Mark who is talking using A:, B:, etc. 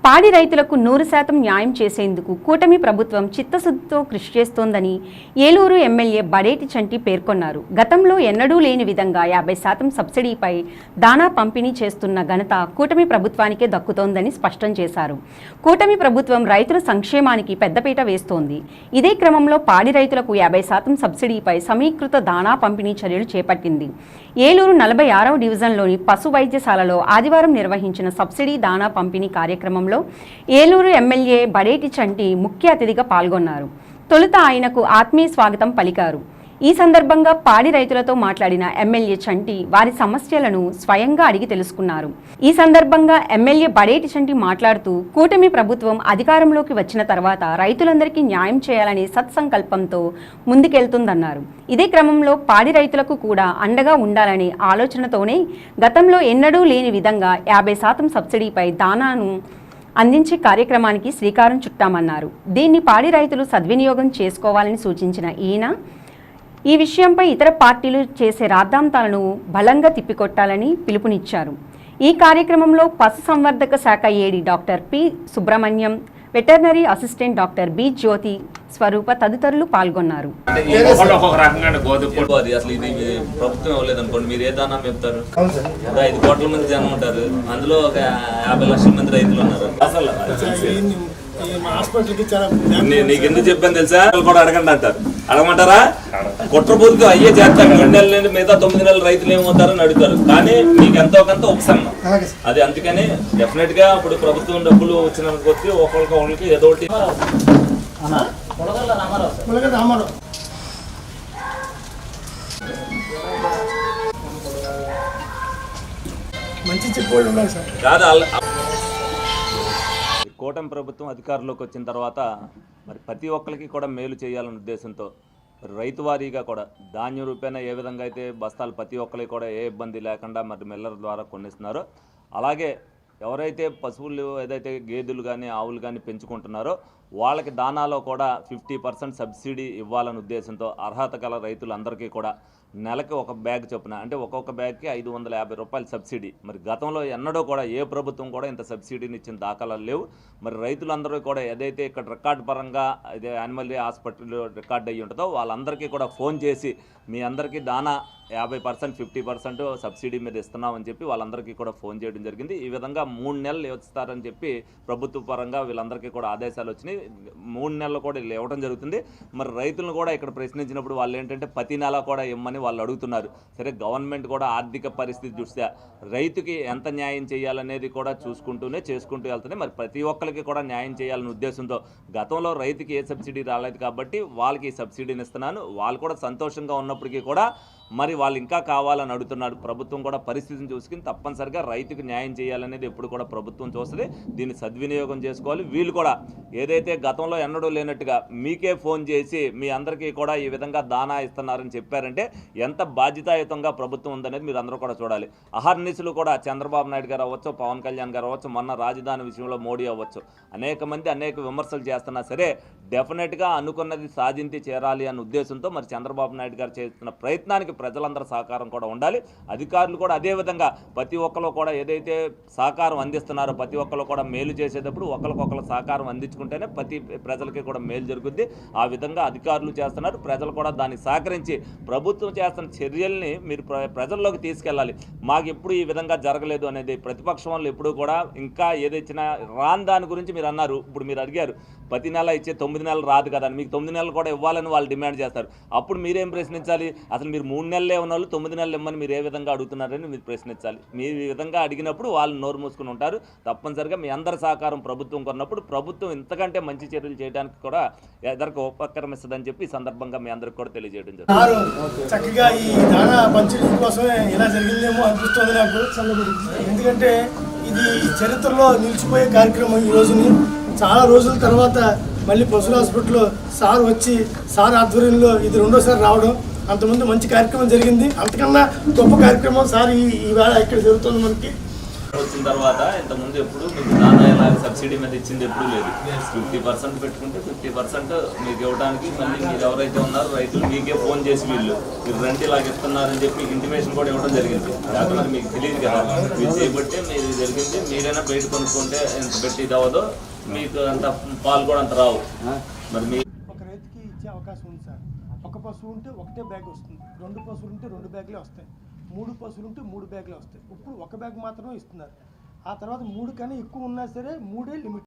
A: పాడి రైతులకు 100% న్యాయం చేసేందుకు కూటమి ప్రభుత్వం చిత్తశుద్ధితో కృషి చేస్తోందని ఏలూరు ఎమ్మెల్యే బడేటి చంటి పేర్కొన్నారు. గతంలో ఎన్నడూ లేని విధంగా 50% సబ్సిడీపై దానా పంపిణీ చేస్తున్న ఘనత కూటమి ప్రభుత్వానికే దక్కుతోందని స్పష్టం చేశారు. కూటమి ప్రభుత్వం రైతుల సంక్షేమానికి పెద్దపీట వేస్తోంది. ఇదే క్రమంలో పాడి రైతులకు 50% సబ్సిడీపై సమీకృత దానా పంపిణీ చర్యలు చేపట్టింది. ఏలూరు 46వ డివిజన్లోని పశు వైద్యశాలలో ఆదివారం నిర్వహించిన సబ్సిడీ దానా పంపిణీ కార్యక్రమంలో ఏలూరు ఎమ్మెల్యే బడేటి చంటి ముఖ్య అతిథిగా పాల్గొన్నారు. తొలుత ఆయనకు ఆత్మీయ స్వాగతం పలికారు. ఈ సందర్భంగా పాడి రైతులతో మాట్లాడిన ఎమ్మెల్యే చంటి వారి సమస్యలను స్వయంగా అడిగి తెలుసుకున్నారు. ఈ సందర్భంగా ఎమ్మెల్యే బడేటి చంటి మాట్లాడుతూ కూటమి ప్రభుత్వం అధికారంలోకి వచ్చిన తర్వాత రైతులందరికీ న్యాయం చేయాలనే సత్సంకల్పంతో ముందుకెళ్తుందన్నారు. ఇదే క్రమంలో పాడి రైతులకు కూడా అండగా ఉండాలనే ఆలోచనతోనే గతంలో ఎన్నడూ లేని విధంగా 50% సబ్సిడీపై దానాను అందించే కార్యక్రమానికి శ్రీకారం చుట్టామన్నారు. దీన్ని పాడి రైతులు సద్వినియోగం చేసుకోవాలని సూచించిన ఈయన ఈ విషయంపై ఇతర పార్టీలు చేసే రాద్ధాంతాలను బలంగా తిప్పికొట్టాలని పిలుపునిచ్చారు. ఈ కార్యక్రమంలో పశుసంవర్ధక శాఖ AD doctor P Subrahmanyam, veterinary assistant doctor B Jyothi Swarupa తదితరులు పాల్గొన్నారు.
B: ప్రభుత్వం ఇవ్వలేదనుకోండి, మీరు ఏ దానా చెప్తారు? 5 కోట్ల మంది జనం ఉంటారు, అందులో ఒక 50 లక్షల మంది రైతులు ఉన్నారు. అసలు నీకు ఎందుకు చెప్పాను తెలుసా? కూడా అడగండి అంటారు. అడగమంటారా? కుట్రబూర్తి అయ్యే చేస్తారు. 2 నెలల నుండి మిగతా 9 నెలల రైతులు ఏమవుతారని అడుగుతారు. కానీ మీకు ఎంతో కొంత ఉపశమనం అది. అందుకని డెఫినెట్ గా ఇప్పుడు ప్రభుత్వం డబ్బులు వచ్చిన కొద్ది ఒకరికి ఏదో ఒకటి కాదు. కూటమి ప్రభుత్వం అధికారంలోకి వచ్చిన తర్వాత మరి ప్రతి ఒక్కరికి కూడా మేలు చేయాలనే ఉద్దేశంతో మరి రైతు వారీగా కూడా ధాన్యం రూపేణా ఏ విధంగా అయితే బస్తాలు ప్రతి ఒక్కరికి కూడా ఏ ఇబ్బంది లేకుండా మరి మిల్లర్ ద్వారా కొనిస్తున్నారో, అలాగే ఎవరైతే పశువులు ఏదైతే గేదెలు కానీ ఆవులు కానీ పెంచుకుంటున్నారో వాళ్ళకి దానాలో కూడా 50% సబ్సిడీ ఇవ్వాలనే ఉద్దేశంతో అర్హత గల రైతులందరికీ కూడా నెలకి ఒక బ్యాగ్ చొప్పున, అంటే ఒక్కొక్క బ్యాగ్కి 550 రూపాయలు సబ్సిడీ. మరి గతంలో ఎన్నడూ కూడా ఏ ప్రభుత్వం కూడా ఇంత సబ్సిడీని ఇచ్చిన దాఖలాలు లేవు. మరి రైతులందరూ కూడా ఏదైతే ఇక్కడ రికార్డు పరంగా అదే యానిమల్ హాస్పిటల్లో రికార్డు అయ్యి ఉంటుందో వాళ్ళందరికీ కూడా ఫోన్ చేసి మీ అందరికీ దానా 50% 50% సబ్సిడీ మీద ఇస్తున్నామని చెప్పి వాళ్ళందరికీ కూడా ఫోన్ చేయడం జరిగింది. ఈ విధంగా 3 నెలలు ఇస్తారని చెప్పి ప్రభుత్వ పరంగా వీళ్ళందరికీ కూడా ఆదేశాలు వచ్చినాయి. 3 నెలలు కూడా వీళ్ళు ఇవ్వడం జరుగుతుంది. మరి రైతులను కూడా ఇక్కడ ప్రశ్నించినప్పుడు వాళ్ళు ఏంటంటే ప్రతి నెల కూడా ఇమ్మని వాళ్ళు అడుగుతున్నారు. సరే, గవర్నమెంట్ కూడా ఆర్థిక పరిస్థితి దృష్ట్యా రైతుకి ఎంత న్యాయం చేయాలనేది కూడా చూసుకుంటూనే చేసుకుంటూ వెళ్తుంది. మరి ప్రతి ఒక్కరికి కూడా న్యాయం చేయాలనే ఉద్దేశంతో గతంలో రైతుకి ఏ సబ్సిడీ రాలేదు కాబట్టి వాళ్ళకి ఈ సబ్సిడీని ఇస్తున్నాను. వాళ్ళు కూడా సంతోషంగా ఉన్నప్పటికీ కూడా మరి వాళ్ళు ఇంకా కావాలని అడుగుతున్నారు. ప్రభుత్వం కూడా పరిస్థితిని చూసుకుని తప్పనిసరిగా రైతుకు న్యాయం చేయాలనేది ఎప్పుడు కూడా ప్రభుత్వం చూస్తుంది. దీన్ని సద్వినియోగం చేసుకోవాలి. వీళ్ళు కూడా ఏదైతే గతంలో ఎన్నడూ లేనట్టుగా మీకే ఫోన్ చేసి మీ అందరికీ కూడా ఈ విధంగా దానా ఇస్తున్నారని చెప్పారంటే ఎంత బాధ్యతాయుతంగా ప్రభుత్వం ఉందనేది మీరు అందరూ కూడా చూడాలి. అహర్నిశలు కూడా చంద్రబాబు నాయుడు గారు అవ్వచ్చు, పవన్ కళ్యాణ్ గారు అవ్వచ్చు, మొన్న రాజధాని విషయంలో మోడీ అవ్వచ్చు, అనేక మంది అనేక విమర్శలు చేస్తున్నా సరే డెఫినెట్గా అనుకున్నది సాధించి చేరాలి అన్న ఉద్దేశంతో మరి చంద్రబాబు నాయుడు గారు చేస్తున్న ప్రయత్నానికి ప్రజలందరూ సహకారం కూడా ఉండాలి. అధికారులు కూడా అదేవిధంగా ప్రతి ఒక్కరు కూడా ఏదైతే సహకారం అందిస్తున్నారో ప్రతి ఒక్కరు కూడా మేలు చేసేటప్పుడు ఒకరికొకరు సహకారం అందించుకుంటేనే ప్రతి ప్రజలకి కూడా మేలు జరుగుద్ది. ఆ విధంగా అధికారులు చేస్తున్నారు. ప్రజలు కూడా దానికి సహకరించి ప్రభుత్వం చేస్తున్న చర్యల్ని మీరు ప్రజల్లోకి తీసుకెళ్ళాలి. మాకు ఎప్పుడు ఈ విధంగా జరగలేదు అనేది ప్రతిపక్షం వాళ్ళు ఎప్పుడు కూడా ఇంకా ఏదైనా రాని దాని గురించి మీరు అన్నారు. ఇప్పుడు మీరు అడిగారు ప్రతి నెల ఇచ్చే 9 నెలలు రాదు కదా, మీకు 9 నెలలు కూడా ఇవ్వాలని వాళ్ళు డిమాండ్ చేస్తారు. అప్పుడు మీరేం ప్రశ్నించాలి? అసలు మీరు 3 నెలలే ఉన్న వాళ్ళు 9 నెలలు ఇమ్మని మీరు ఏ విధంగా అడుగుతున్నారని మీరు ప్రశ్నించాలి. మీరు ఈ విధంగా అడిగినప్పుడు వాళ్ళు నోరు మూసుకుని ఉంటారు. తప్పనిసరిగా మీ అందరి సహకారం ప్రభుత్వం కొన్నప్పుడు ప్రభుత్వం ఇంతకంటే మంచి చర్యలు చేయడానికి కూడా ఎదరికి ఉపక్రమిస్తుందని చెప్పి ఈ సందర్భంగా మీ అందరికి కూడా తెలియజేయడం జరుగుతుంది.
C: చక్కగా ఈ దానా పంచడం కోసమే ఇలా జరిగిందేమో అనిపిస్తుంది నాకు. ఎందుకంటే ఇది చరిత్రలో నిలిచిపోయే కార్యక్రమం. ఈ రోజుని చాలా రోజుల తర్వాత మళ్ళీ పశువుల హాస్పిటల్లో సార్ వచ్చి సార్ ఆధ్వర్యంలో ఇది 2వ సారి రావడం, అంతకుముందు మంచి కార్యక్రమం జరిగింది. అంతకన్నా గొప్ప కార్యక్రమం సార్ ఈవేళ ఇక్కడ జరుగుతుంది. మనకి
B: వచ్చిన తర్వాత ఇంతకుముందు ఎప్పుడు మీకు దానా సబ్సిడీ మీద ఇచ్చింది ఎప్పుడూ లేదు. 50% పెట్టుకుంటే 50% మీకు ఇవ్వడానికి మళ్ళీ మీరు ఎవరైతే ఉన్నారో రైతులు మీకే ఫోన్ చేసి మీరు రండి ఇలాగ ఇస్తున్నారని చెప్పి ఇంటిమేషన్ కూడా ఇవ్వడం జరిగింది. కాకపోతే మరి మీకు తెలియదు కదా, మీరు చేయబట్టే మీరు జరిగింది. మీరైనా బయట కొనుక్కుంటే ఎంత పెట్టి ఇది అవ్వదో మీకు అంత పాలు కూడా అంత రావు. మరి మీ
C: ఒక రైతుకి ఇచ్చే అవకాశం ఉంది సార్. ఒక పశువు ఉంటే ఒకటే బ్యాగ్ వస్తుంది, 2 పశువులు ఉంటే 2 బ్యాగులే వస్తాయి, 3 పశువులు ఉంటే 3 బ్యాగులే వస్తాయి. ఇప్పుడు ఒక బ్యాగ్ మాత్రమే ఇస్తున్నారు. ఆ తర్వాత 3 కన్నా ఎక్కువ ఉన్నా సరే 3 లిమిట్.